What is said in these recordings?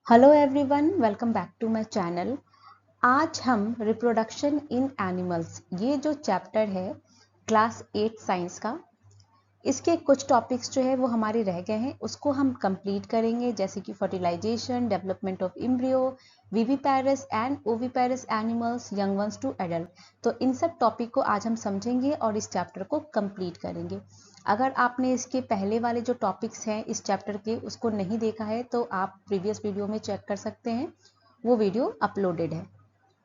Hello everyone, welcome back to my channel. आज हम reproduction in animals, ये जो चैप्टर है क्लास 8 साइंस का, इसके कुछ टॉपिक्स जो है वो हमारे रह गए हैं, उसको हम कंप्लीट करेंगे। जैसे कि fertilisation, development of embryo, viviparous and oviparous animals, young ones to adult. तो इन सब टॉपिक को आज हम समझेंगे और इस चैप्टर को कंप्लीट करेंगे। अगर आपने इसके पहले वाले जो टॉपिक्स हैं इस चैप्टर के उसको नहीं देखा है तो आप प्रीवियस वीडियो में चेक कर सकते हैं, वो वीडियो अपलोडेड है।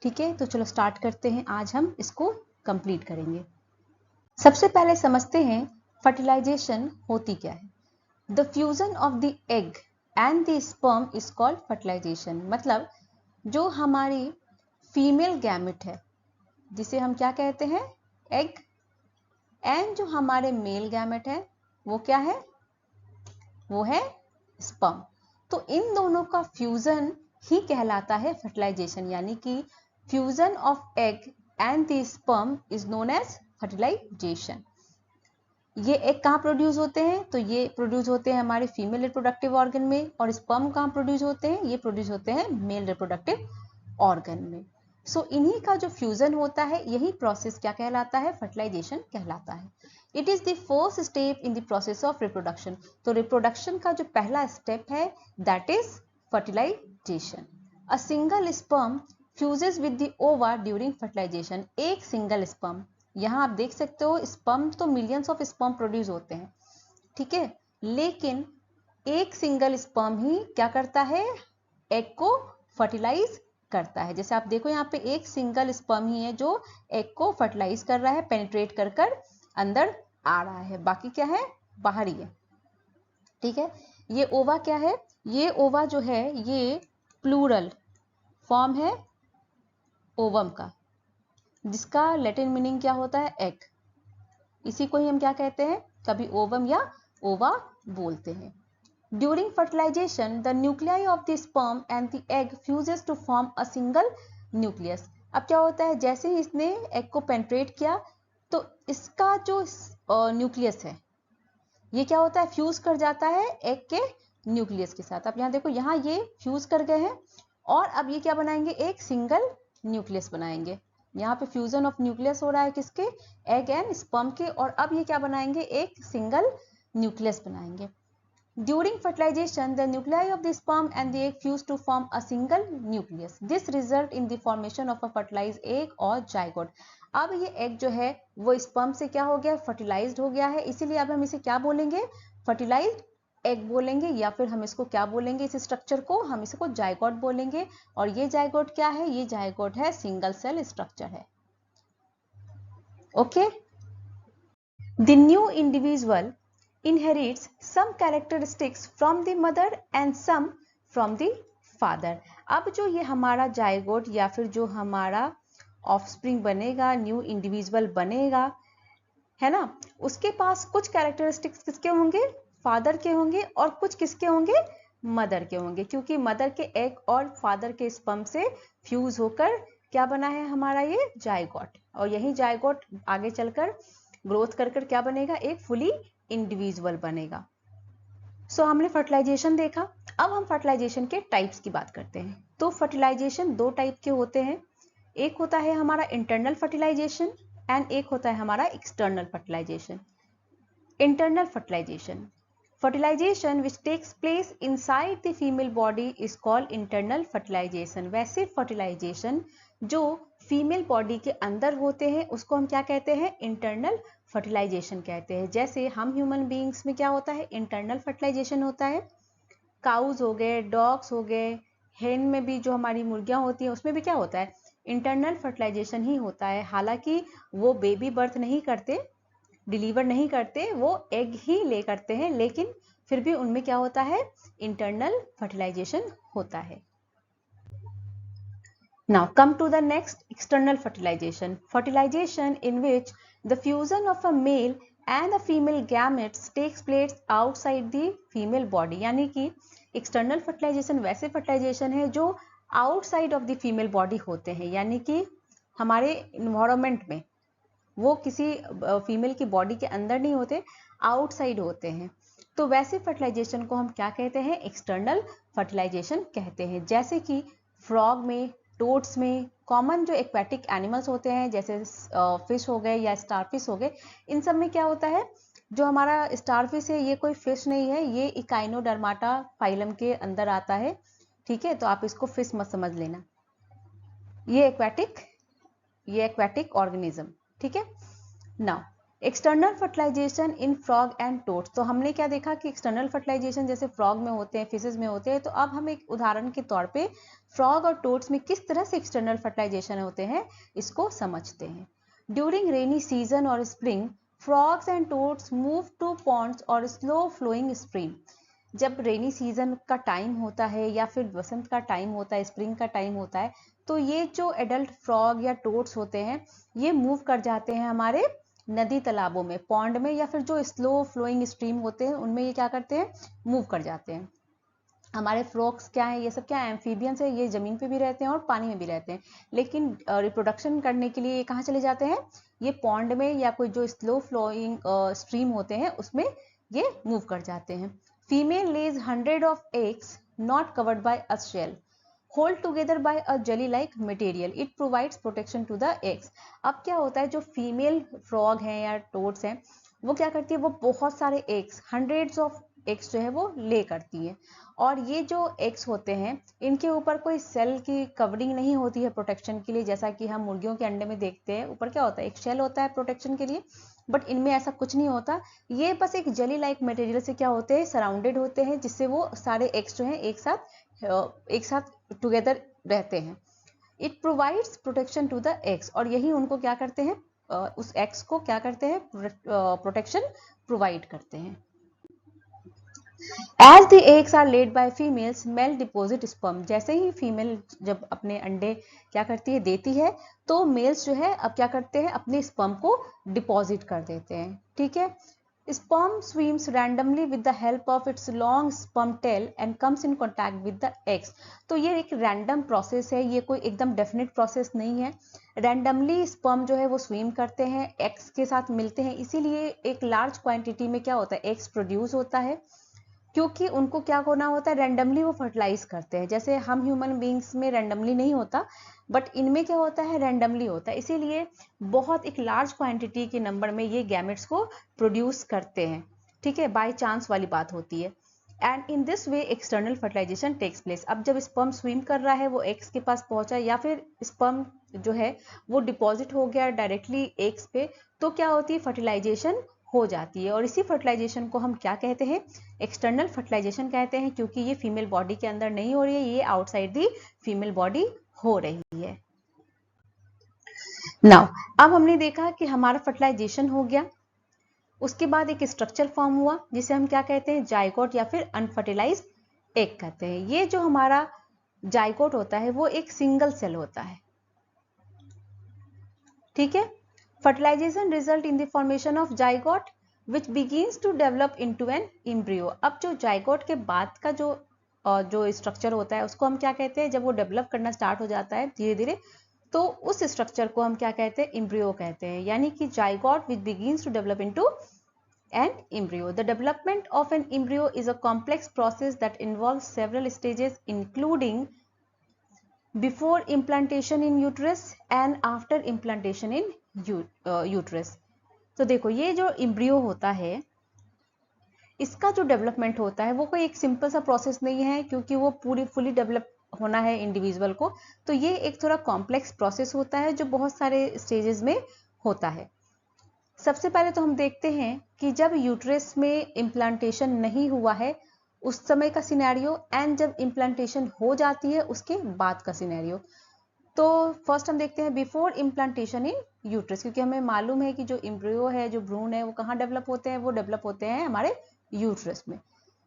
ठीक है, तो चलो स्टार्ट करते हैं। आज हम इसको कंप्लीट करेंगे। सबसे पहले समझते हैं फर्टिलाइजेशन होती क्या है। The fusion of the egg and the sperm is called fertilisation. मतलब जो हमारी फीमेल गैमेट है, जिसे हम क्या कहते हैं, एग, एंड जो हमारे मेल गैमेट है वो क्या है, वो है स्पर्म। तो इन दोनों का फ्यूजन ही कहलाता है फर्टिलाइजेशन। यानी कि fusion of egg and the sperm is known as fertilisation. ये एग कहाँ प्रोड्यूस होते हैं, तो ये प्रोड्यूस होते हैं हमारे फीमेल रिप्रोडक्टिव ऑर्गन में। और स्पर्म कहाँ प्रोड्यूस होते हैं, ये प्रोड्यूस होते हैं मेल रिप्रोडक्टिव ऑर्गन में। सो इन्हीं का जो फ्यूजन होता है, यही प्रोसेस क्या कहलाता है, फर्टिलाइजेशन कहलाता है। It is the first step in the process of reproduction. तो रिप्रोडक्शन का जो पहला स्टेप है that is fertilization. A single sperm fuses with the ova during fertilization. एक सिंगल स्पर्म, यहाँ आप देख सकते हो स्पर्म तो मिलियंस ऑफ स्पर्म प्रोड्यूस होते हैं, ठीक है, लेकिन एक सिंगल स्पर्म ही क्या करता है, एग को फर्टिलाइज करता है। जैसे आप देखो यहाँ पे एक सिंगल स्पर्म ही है जो एग को फर्टिलाइज कर रहा है, पेनिट्रेट कर कर अंदर आ रहा है, बाकी क्या है, बाहर ही है। ठीक है, ये ओवा क्या है, ये ओवा जो है ये प्लूरल फॉर्म है ओवम का, जिसका लैटिन मीनिंग क्या होता है, एग। इसी को ही हम क्या कहते हैं, कभी ओवम या ओवा बोलते हैं। During fertilization the nuclei of the sperm and the egg fuses to form a single nucleus. अब क्या होता है, जैसे ही इसने एग को पेनिट्रेट किया तो इसका जो न्यूक्लियस है ये क्या होता है, फ्यूज कर जाता है एग के न्यूक्लियस के साथ। अब यहाँ देखो, यहाँ ये फ्यूज कर गए हैं और अब ये क्या बनाएंगे, एक सिंगल न्यूक्लियस बनाएंगे। यहाँ पे फ्यूजन ऑफ न्यूक्लियस हो रहा है किसके, एग एंड स्पर्म के, और अब ये क्या बनाएंगे, एक सिंगल न्यूक्लियस बनाएंगे। During fertilization, the nuclei of the sperm and the egg fuse to form a single nucleus. This result in the formation of a fertilized egg or zygote. अब ये एग जो है वो स्पर्म से क्या हो गया, फर्टिलाइज्ड हो गया है, इसीलिए अब हम इसे क्या बोलेंगे, फर्टिलाइज्ड एग बोलेंगे, या फिर हम इसको क्या बोलेंगे, इस स्ट्रक्चर को हम इसको जाइगोट बोलेंगे। और ये जाइगोट क्या है, ये जाइगोट है सिंगल सेल स्ट्रक्चर है। Okay, the new individual inherits some characteristics from the mother and some from the father. अब जो ये हमारा जाइगोट या फिर जो हमारा ऑफस्प्रिंग बनेगा, न्यू इंडिविजुअल बनेगा, है ना, उसके पास कुछ कैरेक्टरिस्टिक्स किसके होंगे, फादर के होंगे, और कुछ किसके होंगे, मदर के होंगे। क्योंकि मदर के एग और फादर के स्पर्म से फ्यूज होकर क्या बना है हमारा ये जाइगोट, और यही जाइगोट आगे चलकर ग्रोथ कर कर क्या बनेगा, एक फुली इंडिविजुअल बनेगा। सो हमने फर्टिलाइजेशन देखा, अब हम फर्टिलाइजेशन के टाइप्स की बात करते हैं। तो फर्टिलाइजेशन दो टाइप के होते हैं, एक होता है हमारा इंटरनल फर्टिलाइजेशन एंड एक होता है हमारा external fertilization. Internal fertilization, fertilization which takes place inside the female body is called internal fertilization. वैसे fertilization जो फीमेल बॉडी के अंदर होते हैं उसको हम क्या कहते हैं, इंटरनल फर्टिलाइजेशन कहते हैं। जैसे हम ह्यूमन बीइंग्स में क्या होता है, इंटरनल फर्टिलाइजेशन होता है, काउज हो गए, डॉग्स हो गए, हेन में भी जो हमारी मुर्गियां होती हैं उसमें भी क्या होता है, इंटरनल फर्टिलाइजेशन ही होता है। हालांकि वो बेबी बर्थ नहीं करते, डिलीवर नहीं करते, वो एग ही ले करते हैं, लेकिन फिर भी उनमें क्या होता है, इंटरनल फर्टिलाइजेशन होता है। Now come to the next, external fertilization. Fertilization in which the fusion of a male and a female gametes takes place outside the female body. यानी कि external fertilization वैसे fertilization है जो outside of the female body होते हैं, यानी कि हमारे environment में, वो किसी फीमेल की बॉडी के अंदर नहीं होते, आउटसाइड होते हैं। तो वैसे फर्टिलाइजेशन को हम क्या कहते हैं, एक्सटर्नल फर्टिलाइजेशन कहते हैं। जैसे कि फ्रॉग में, टोड्स में, कॉमन जो एक्वेटिक एनिमल्स होते हैं जैसे फिश हो गए या स्टारफिश हो गए, इन सब में क्या होता है, जो हमारा स्टारफिश है ये कोई फिश नहीं है, ये इकाइनोडर्माटा फाइलम के अंदर आता है। ठीक है, तो आप इसको फिश मत समझ लेना, ये एक्वेटिक ऑर्गेनिज्म। ठीक है। Now external fertilization in frog and toads. तो हमने क्या देखा कि एक्सटर्नल फर्टिलाइजेशन जैसे फ्रॉग में होते हैं, फिशेज में होते हैं। तो अब हम एक उदाहरण के तौर पे फ्रॉग और टोड्स में किस तरह से एक्सटर्नल फर्टिलाइजेशन होते हैं इसको समझते हैं। ड्यूरिंग रेनी सीजन और spring, frogs and toads move to ponds और स्लो फ्लोइंग स्ट्रीम। जब रेनी सीजन का टाइम होता है या फिर बसंत का टाइम होता है, स्प्रिंग का टाइम होता है, तो ये जो एडल्ट फ्रॉग या टोड्स होते हैं ये मूव कर जाते हैं हमारे नदी तालाबों में, पॉन्ड में, या फिर जो स्लो फ्लोइंग स्ट्रीम होते हैं उनमें ये क्या करते हैं, मूव कर जाते हैं। हमारे फ्रॉग्स क्या है, ये सब क्या है, एम्फीबियंस है, ये जमीन पे भी रहते हैं और पानी में भी रहते हैं, लेकिन रिप्रोडक्शन करने के लिए ये कहाँ चले जाते हैं, ये पॉन्ड में या कोई जो स्लो फ्लोइंग स्ट्रीम होते हैं उसमें ये मूव कर जाते हैं। Female lays 100 of eggs not covered by a shell, hold together by a jelly like material, it provides protection to the eggs। अब क्या होता है, जो फीमेल फ्रॉग हैं या टोड्स हैं वो क्या करती है, वो बहुत सारे एग्स, हंड्रेड्स ऑफ एग्स जो है वो ले करती है, और ये जो एग्स होते हैं इनके ऊपर कोई सेल की कवरिंग नहीं होती है प्रोटेक्शन के लिए, जैसा कि हम मुर्गियों के अंडे में देखते हैं ऊपर क्या होता है, एक शेल होता है प्रोटेक्शन के लिए, बट इनमें ऐसा कुछ नहीं होता। ये बस एक जेली लाइक मटेरियल से क्या होते हैं, सराउंडेड होते हैं, जिससे वो सारे एग्स जो हैं एक साथ टुगेदर रहते हैं। It provides protection to the eggs, और यही उनको क्या करते हैं, उस एग्स को क्या करते हैं, प्रोटेक्शन प्रोवाइड करते हैं। As the eggs are laid by females, male deposit sperm। जैसे ही फीमेल जब अपने अंडे क्या करती है, देती है, तो मेल्स जो है अब क्या करते हैं, अपने स्पर्म को डिपॉजिट कर देते हैं। ठीक है। Sperm swims randomly with the help of its long sperm tail and comes in contact with the eggs। तो ये एक रैंडम प्रोसेस है, ये कोई एकदम डेफिनेट प्रोसेस नहीं है। रैंडमली स्पर्म जो है वो स्विम करते हैं, एग्स के साथ मिलते हैं, इसीलिए एक लार्ज क्वांटिटी में क्या होता है, एग्स प्रोड्यूस होता है, क्योंकि उनको क्या होना होता है, रैंडमली वो फर्टिलाइज करते हैं। जैसे हम ह्यूमन बींग्स में रैंडमली नहीं होता, बट इनमें क्या होता है, रैंडमली होता है, इसीलिए बहुत एक लार्ज क्वांटिटी के नंबर में ये गैमेट्स को प्रोड्यूस करते हैं। ठीक है, बाय चांस वाली बात होती है। And in this way external fertilization takes place. अब जब स्पर्म स्विम कर रहा है, वो एग्स के पास पहुंचा, या फिर स्पर्म जो है वो डिपॉजिट हो गया डायरेक्टली एग्स पे, तो क्या होती है, फर्टिलाइजेशन हो जाती है। और इसी फर्टिलाइजेशन को हम क्या कहते हैं, एक्सटर्नल फर्टिलाइजेशन कहते हैं, क्योंकि ये फीमेल बॉडी के अंदर नहीं हो रही है, ये आउटसाइड दी फीमेल बॉडी हो रही है। नाउ अब हमने देखा कि हमारा फर्टिलाइजेशन हो गया, उसके बाद एक स्ट्रक्चर फॉर्म हुआ जिसे हम क्या कहते हैं, जाइगोट या फिर अनफर्टिलाइज्ड एग कहते हैं। ये जो हमारा जाइगोट होता है वो एक सिंगल सेल होता है। ठीक है। Fertilization result in the formation of zygote which begins to develop into an embryo. अब जो जाइगोट के बाद का जो स्ट्रक्चर होता है उसको हम क्या कहते हैं, जब वो डेवलप करना स्टार्ट हो जाता है धीरे धीरे, तो उस स्ट्रक्चर को हम क्या कहते हैं, एम्ब्रियो कहते हैं। यानी कि zygote which begins to develop into an embryo। The development of an embryo is a complex process that involves several stages including before implantation in uterus and after implantation in uterus। तो देखो ये जो embryo होता है इसका जो development होता है वो कोई एक सिंपल सा प्रोसेस नहीं है, क्योंकि वो पूरी फुली डेवलप होना है इंडिविजुअल को, तो ये एक थोड़ा कॉम्प्लेक्स प्रोसेस होता है जो बहुत सारे स्टेजेस में होता है। सबसे पहले तो हम देखते हैं कि जब यूट्रस में इम्प्लांटेशन नहीं हुआ है उस समय का सिनेरियो, एंड जब इम्प्लांटेशन हो जाती है उसके बाद का सिनेरियो। तो फर्स्ट हम देखते हैं बिफोर इम्प्लांटेशन इन यूट्रस, क्योंकि हमें मालूम है कि जो एम्ब्रियो है, जो भ्रूण है, वो कहाँ डेवलप होते हैं, वो डेवलप होते हैं हमारे यूट्रस में।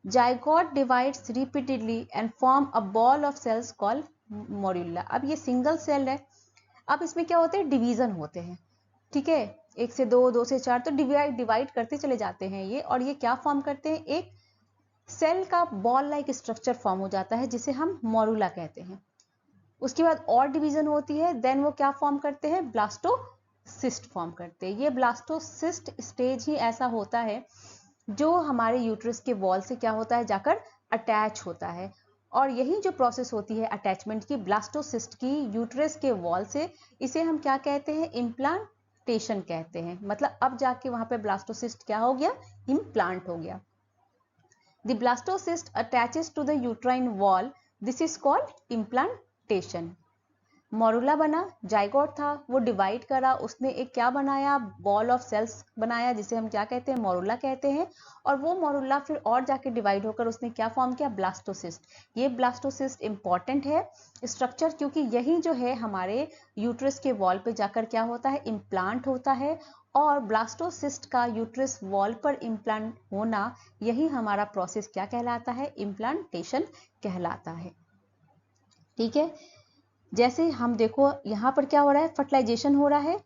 Zygote divides repeatedly and form a ball of cells called morula. अब ये सिंगल सेल है, अब इसमें क्या होते हैं, डिवीजन होते हैं। ठीक है, 1 से 2, 2 से 4, तो डिवाइड करते चले जाते हैं ये, और ये क्या फॉर्म करते हैं, एक सेल का बॉल लाइक स्ट्रक्चर फॉर्म हो जाता है जिसे हम मोरूला कहते हैं। उसके बाद और डिवीजन होती है, देन वो क्या फॉर्म करते हैं, ब्लास्टोसिस्ट फॉर्म करते हैं। ये ब्लास्टोसिस्ट स्टेज ही ऐसा होता है जो हमारे यूट्रस के वॉल से क्या होता है, जाकर अटैच होता है, और यही जो प्रोसेस होती है अटैचमेंट की ब्लास्टोसिस्ट की यूट्रस के वॉल से, इसे हम क्या कहते हैं, इम्प्लांटेशन कहते हैं। मतलब अब जाके वहां पे ब्लास्टोसिस्ट क्या हो गया, इम्प्लांट हो गया। The blastocyst attaches to the uterine wall. This is called implantation. Morula बना, जाइगोट था, वो डिवाइड करा, उसने एक क्या बनाया, बॉल ऑफ सेल्स बनाया, जिसे हम क्या कहते हैं, मोरुला कहते हैं। और वो मोरुला फिर और जाके डिवाइड होकर उसने क्या फॉर्म किया, ब्लास्टोसिस्ट। ये ब्लास्टोसिस्ट इंपॉर्टेंट है स्ट्रक्चर, क्योंकि यही जो है हमारे यूट्रस के वॉल पे जाकर क्या होता है, इम्प्लांट होता है। और ब्लास्टोसिस्ट का यूट्रस वॉल पर इम्प्लांट होना, यही हमारा प्रोसेस क्या कहलाता है, इम्प्लांटेशन कहलाता है। ठीक है, जैसे हम देखो यहाँ पर क्या हो रहा है, फर्टिलाइजेशन हो रहा है,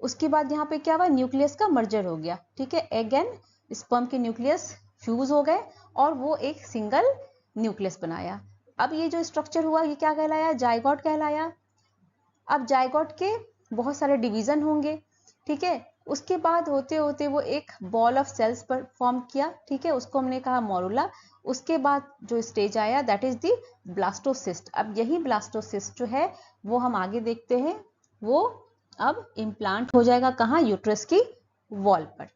उसके बाद यहाँ पे क्या हुआ, न्यूक्लियस का मर्जर हो गया। ठीक है, एग एंड स्पर्म के न्यूक्लियस फ्यूज हो गए और वो एक सिंगल न्यूक्लियस बनाया। अब ये जो स्ट्रक्चर हुआ ये क्या कहलाया, जाइगोट कहलाया। अब जाइगोट के बहुत सारे डिवीजन होंगे। ठीक है, उसके बाद होते होते वो एक बॉल ऑफ सेल्स पर फॉर्म किया। ठीक है, उसको हमने कहा मोरुला। उसके बाद जो स्टेज आया दैट इज द ब्लास्टोसिस्ट। अब यही ब्लास्टोसिस्ट जो है वो हम आगे देखते हैं, वो अब इम्प्लांट हो जाएगा कहाँ, यूट्रस की वॉल पर।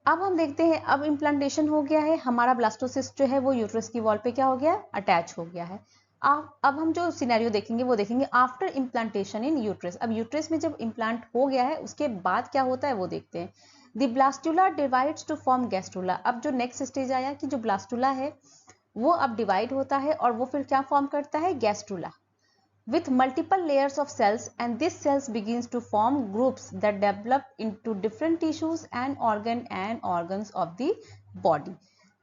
अब हम देखते हैं, अब इम्प्लांटेशन हो गया है, हमारा ब्लास्टोसिस्ट जो है वो यूट्रस की वॉल पे क्या हो गया, अटैच हो गया है। अब हम जो सिनेरियो देखेंगे वो देखेंगे आफ्टर इम्प्लांटेशन इन यूट्रस। अब यूट्रस में जब इम्प्लांट हो गया है उसके बाद क्या होता है वो देखते हैं। The blastula divides to form gastrula. अब जो नेक्स्ट स्टेज आया कि जो ब्लास्टुला है वो अब डिवाइड होता है और वो फिर क्या फॉर्म करता है, gastrula with multiple layers of cells, and this cells begins to form groups that develop into different tissues and organs of the body.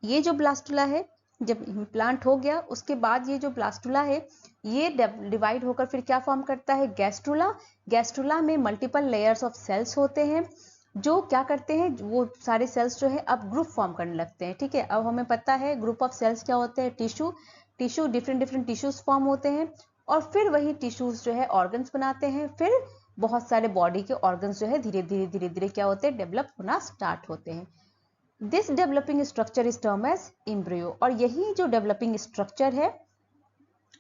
ये जो ब्लास्टुला है जब इम्प्लांट हो गया उसके बाद ये जो ब्लास्टुला है ये डिवाइड होकर फिर क्या फॉर्म करता है, गैस्ट्रुला। गैस्ट्रुला में मल्टीपल लेयर्स ऑफ सेल्स होते हैं जो क्या करते हैं, वो सारे सेल्स जो है अब ग्रुप फॉर्म करने लगते हैं। ठीक है, अब हमें पता है ग्रुप ऑफ सेल्स क्या होते हैं, टिश्यू डिफरेंट टिश्यूज फॉर्म होते हैं और फिर वही टिश्यूज जो है ऑर्गन्स बनाते हैं। फिर बहुत सारे बॉडी के ऑर्गन्स जो है धीरे धीरे क्या होते हैं, डेवलप होना स्टार्ट होते हैं। This developing structure is term as embryo. और यही जो डेवलपिंग स्ट्रक्चर है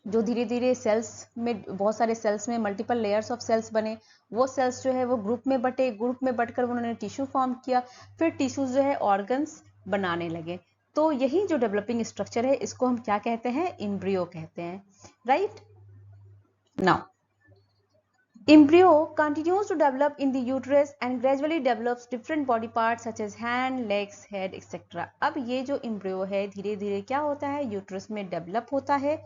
जो धीरे धीरे सेल्स में, बहुत सारे सेल्स में मल्टीपल लेयर्स ऑफ सेल्स बने, वो सेल्स जो है वो ग्रुप में बटे, ग्रुप में बटकर उन्होंने टिश्यू फॉर्म किया, फिर टिश्यूज जो है ऑर्गन्स बनाने लगे। तो यही जो डेवलपिंग स्ट्रक्चर है इसको हम क्या कहते हैं, एम्ब्रियो कहते हैं। Right, now embryo continues to develop in the uterus and gradually develops different body parts such as hand, legs, head etc. अब ये जो embryo है धीरे धीरे क्या होता है, यूट्रस में डेवलप होता है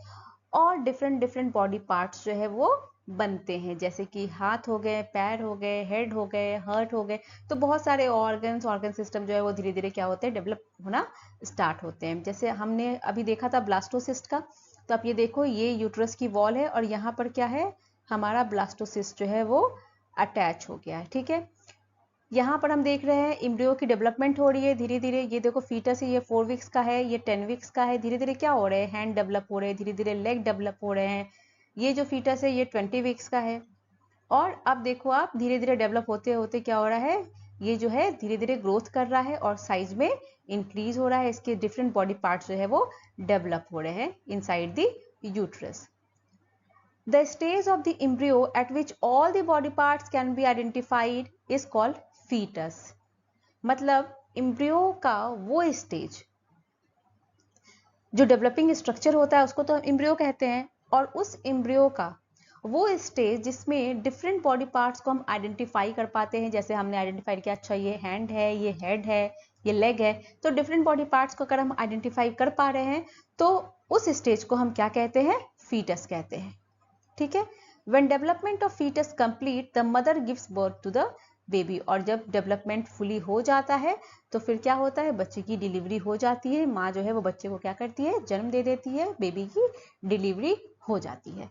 और डिफरेंट बॉडी पार्ट्स जो है वो बनते हैं, जैसे कि हाथ हो गए, पैर हो गए, हेड हो गए, हार्ट हो गए। तो बहुत सारे ऑर्गन सिस्टम जो है वो धीरे धीरे क्या होते हैं, डेवलप होना स्टार्ट होते हैं। जैसे हमने अभी देखा था ब्लास्टोसिस्ट का, तो आप ये देखो ये यूट्रस की वॉल है और यहाँ पर क्या है, हमारा ब्लास्टोसिस्ट जो है वो अटैच हो गया है। ठीक है, यहाँ पर हम देख रहे हैं एम्ब्रियो की डेवलपमेंट हो रही है धीरे धीरे। ये देखो फीटस है, ये 4 वीक्स का है, ये 10 वीक्स का है। धीरे धीरे क्या हो रहे हैं, हैंड डेवलप हो रहे हैं, धीरे धीरे लेग डेवलप हो रहे हैं। ये जो फीटस है ये 20 वीक्स का है। और अब देखो आप धीरे धीरे डेवलप होते होते क्या हो रहा है, ये जो है धीरे धीरे ग्रोथ कर रहा है और साइज में इंक्रीज हो रहा है। इसके डिफरेंट बॉडी पार्ट्स जो है वो डेवलप हो रहे हैं inside the uterus. The stage of the embryo at which all the body parts can be identified is called fetus. मतलब embryo का वो स्टेज जो डेवलपिंग स्ट्रक्चर होता है उसको तो embryo कहते हैं, और उस embryo का वो स्टेज जिसमें डिफरेंट बॉडी पार्ट्स को हम आइडेंटिफाई कर पाते हैं। जैसे हमने आइडेंटिफाई किया, अच्छा ये हैंड है, ये हेड है, ये लेग है। तो डिफरेंट बॉडी पार्ट्स को अगर हम आइडेंटिफाई कर पा रहे हैं तो उस स्टेज को हम क्या कहते हैं, फीटस कहते हैं। ठीक है, when development of foetus complete the mother gives birth to the baby. और जब डेवलपमेंट फुली हो जाता है तो फिर क्या होता है, बच्चे की डिलीवरी हो जाती है। माँ जो है वो बच्चे को क्या करती है, जन्म दे देती है, बेबी की डिलीवरी हो जाती है।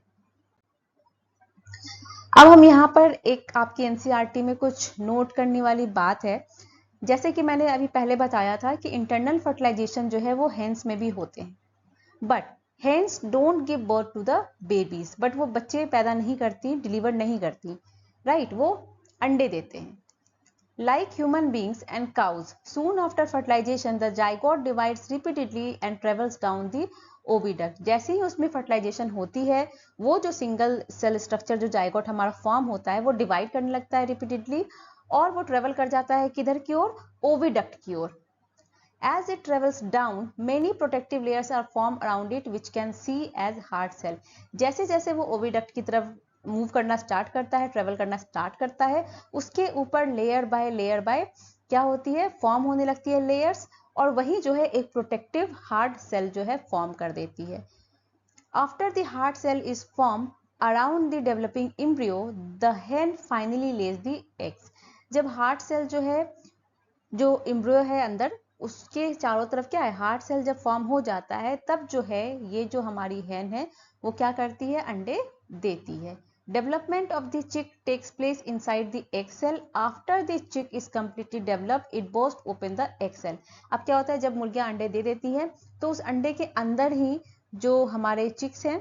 अब हम यहाँ पर एक आपकी एनसीईआरटी में कुछ नोट करने वाली बात है। जैसे कि मैंने अभी पहले बताया था कि इंटरनल फर्टिलाइजेशन जो है वो हेंस में भी होते हैं, but hens don't give birth to the babies. But वो बच्चे पैदा नहीं करती, डिलीवर नहीं करती, राइट, वो अंडे देते हैं। Like human beings and cows, soon after fertilization the zygote divides repeatedly and travels down the oviduct. जैसे ही उसमें फर्टिलाइजेशन होती है वो जो सिंगल सेल स्ट्रक्चर जो जाइगोट हमारा फॉर्म होता है वो डिवाइड करने लगता है रिपीटेडली और वो ट्रेवल कर जाता है किधर की ओर, ओविडक्ट की ओर। As it travels down, many protective layers are formed around it, which can see as hard cell. जैसे जैसे वो ओविडक्ट की तरफ मूव करना स्टार्ट करता है, ट्रेवल करना स्टार्ट करता है, उसके ऊपर लेयर बाय क्या होती है, फॉर्म होने लगती है लेयर्स, और वही जो है एक प्रोटेक्टिव हार्ड सेल जो है फॉर्म कर देती है। After the hard cell is formed around the developing embryo, the hen finally lays the eggs. जब हार्ड सेल जो है, जो एम्ब्रियो है अंदर, उसके चारों तरफ क्या है, हार्ड सेल जब फॉर्म हो जाता है तब जो है ये जो हमारी हैन है वो क्या करती है, अंडे देती है। Development of the chick takes place inside the egg cell. After the chick is completely developed it burst open the egg cell. अब क्या होता है, जब मुर्गियां अंडे दे देती हैं तो उस अंडे के अंदर ही जो हमारे चिक्स हैं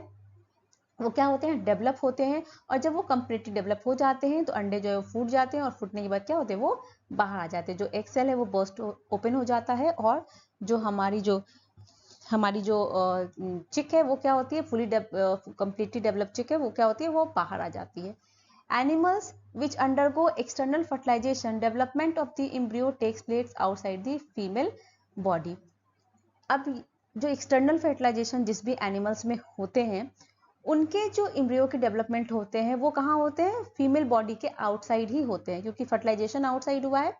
वो क्या होते हैं, डेवलप होते हैं, और जब वो कंप्लीटली डेवलप हो जाते हैं तो अंडे जो है वो फूट जाते हैं, और फूटने के बाद क्या होते हैं, वो बाहर आ जाते हैं। जो एग सेल है वो बर्स्ट ओपन हो जाता है, और जो हमारी जो चिक है वो क्या होती है, फुली कंप्लीटली डेवलप चिक है वो क्या होती है, वो बाहर आ जाती है। Animals which undergo external fertilization, development of the embryo takes place outside the female body. अब जो एक्सटर्नल फर्टिलाइजेशन जिस भी एनिमल्स में होते हैं उनके जो एम्ब्रियो के डेवलपमेंट होते हैं वो कहाँ होते हैं, फीमेल बॉडी के आउटसाइड ही होते हैं, क्योंकि फर्टिलाइजेशन आउटसाइड हुआ है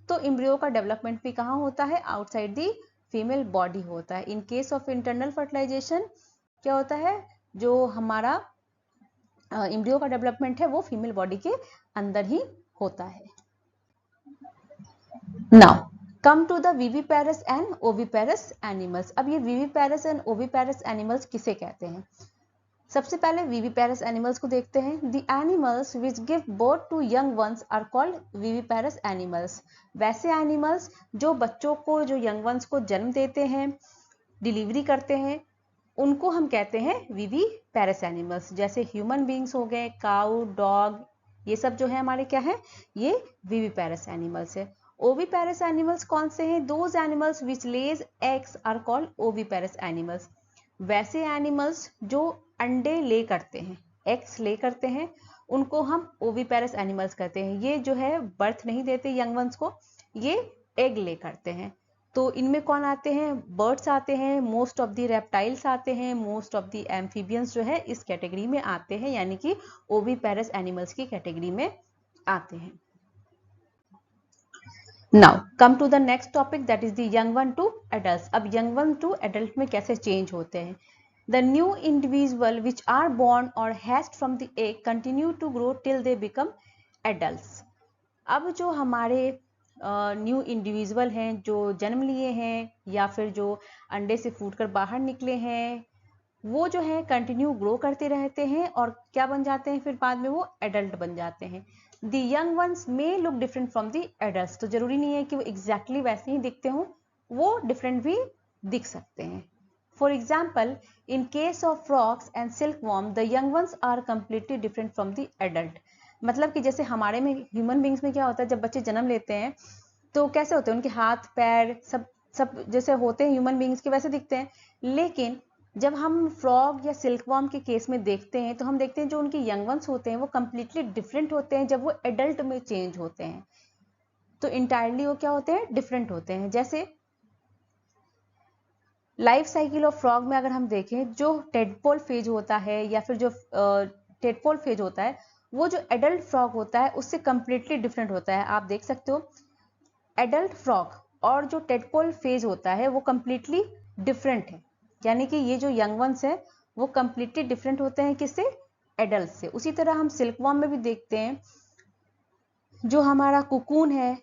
तो एम्ब्रियो का डेवलपमेंट भी कहाँ होता है, आउटसाइड दी फीमेल बॉडी होता है। In case of internal fertilization क्या होता है, जो हमारा एम्ब्रियो का डेवलपमेंट है वो फीमेल बॉडी के अंदर ही होता है। Now come to the viviparous and oviparous animals. अब ये विविपेरस एंड ओविपेरस एनिमल्स किसे कहते हैं, सबसे पहले विविपेरस एनिमल्स को देखते हैं। The animals which give birth to young ones are called viviparous animals. वैसे एनिमल्स जो बच्चों को, जो यंग वंस को जन्म देते हैं, डिलीवरी करते हैं, उनको हम कहते हैं विविपेरस एनिमल्स। जैसे ह्यूमन बींग्स हो गए, काउ, डॉग, ये सब जो है हमारे क्या है, ये विविपेरस एनिमल्स है। ओविपेरस एनिमल्स कौन से हैं, those animals which lays eggs are called oviparous animals. वैसे एनिमल्स जो अंडे ले करते हैं, एग्स ले करते हैं, उनको हम ओविपेरस एनिमल्स कहते हैं। ये जो है बर्थ नहीं देते यंग वंस को, ये एग ले करते हैं। तो इनमें कौन आते हैं, बर्ड्स आते हैं, मोस्ट ऑफ द रेप्टाइल्स आते हैं, मोस्ट ऑफ द एम्फीबियंस जो है इस कैटेगरी में आते हैं, यानी कि ओविपेरस एनिमल्स की कैटेगरी में आते हैं। Now come to the next topic, that is the young one to adult. अब यंग वन टू एडल्ट में कैसे चेंज होते हैं। The new individual which are born or hatched from the egg continue to grow till they become adults. अब जो हमारे new individual हैं, जो जन्म लिए हैं या फिर जो अंडे से फूटकर बाहर निकले हैं, वो जो है कंटिन्यू ग्रो करते रहते हैं और क्या बन जाते हैं, फिर बाद में वो एडल्ट बन जाते हैं। The young ones may look different from the adults. तो जरूरी नहीं है कि वो एग्जैक्टली वैसे ही दिखते हों, वो डिफरेंट भी दिख सकते हैं। For example, in case of frogs and silkworm, the young ones are completely different from the adult. मतलब कि जैसे हमारे में ह्यूमन बींग्स में क्या होता है, जब बच्चे जन्म लेते हैं तो कैसे होते हैं, उनके हाथ पैर सब जैसे होते हैं ह्यूमन बींग्स के वैसे दिखते हैं। लेकिन जब हम फ्रॉग या सिल्कवर्म के केस में देखते हैं तो हम देखते हैं जो उनके यंग वंस होते हैं वो कंप्लीटली डिफरेंट होते हैं जब वो एडल्ट में चेंज होते हैं। तो इंटायरली वो क्या होते हैं, डिफरेंट होते हैं। जैसे लाइफ साइकिल ऑफ फ्रॉग में अगर हम देखें, जो टेडपोल फेज होता है या फिर जो टेडपोल फेज होता है, वो जो एडल्ट फ्रॉग होता है उससे कंप्लीटली डिफरेंट होता है। आप देख सकते हो एडल्ट फ्रॉग और जो टेडपोल फेज होता है वो कंप्लीटली डिफरेंट है, यानी कि ये जो यंग वंस है वो कंप्लीटली डिफरेंट होते हैं किससे, एडल्ट से। उसी तरह हम सिल्कवॉर्म में भी देखते हैं, जो हमारा कुकून है,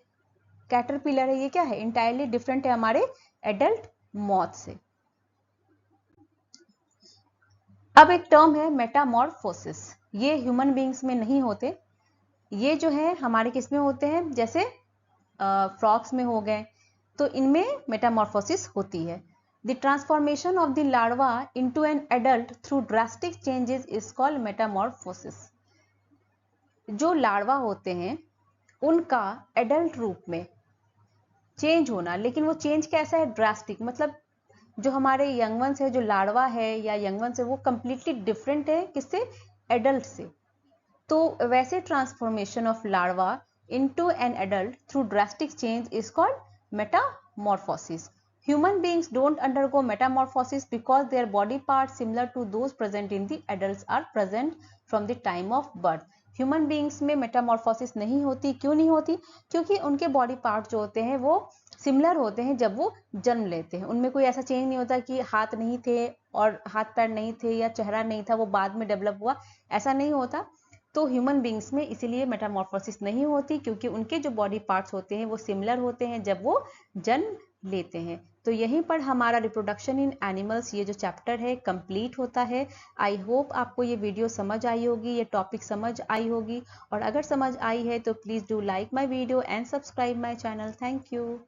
कैटरपिलर है, ये क्या है, इंटायरली डिफरेंट है हमारे एडल्ट मॉथ से। अब एक टर्म है मेटामॉर्फोसिस, ये ह्यूमन बींग्स में नहीं होते, ये जो है हमारे किस में होते हैं, जैसे फ्रॉग्स में हो गए, तो इनमें मेटामॉर्फोसिस होती है। The transformation of the larva into an adult through drastic changes is called Metamorphosis. जो लार्वा होते हैं उनका एडल्ट रूप में चेंज होना, लेकिन वो चेंज कैसा है, ड्रास्टिक, मतलब जो हमारे यंग वंस है, जो लार्वा है या यंग वंस है, वो कंप्लीटली डिफरेंट है किससे, एडल्ट से। तो वैसे transformation of larva into an adult through drastic change is called Metamorphosis. Human beings don't undergo metamorphosis because their body parts similar to those present in the adults are present from the time of birth. Human beings में Metamorphosis नहीं होती। क्यों नहीं होती? क्योंकि उनके body part जो होते हैं वो सिमिलर होते हैं जब वो जन्म लेते हैं। उनमें कोई ऐसा चेंज नहीं होता कि हाथ नहीं थे और हाथ पैर नहीं थे या चेहरा नहीं था वो बाद में डेवलप हुआ, ऐसा नहीं होता। तो ह्यूमन बींग्स में इसीलिए मेटामॉर्फोसिस नहीं होती, क्योंकि उनके जो बॉडी पार्ट्स होते हैं वो सिमिलर होते हैं जब वो जन्म लेते हैं। तो यहीं पर हमारा रिप्रोडक्शन इन एनिमल्स ये जो चैप्टर है कंप्लीट होता है। आई होप आपको ये वीडियो समझ आई होगी, ये टॉपिक समझ आई होगी, और अगर समझ आई है तो please do like my video and subscribe my channel. Thank you.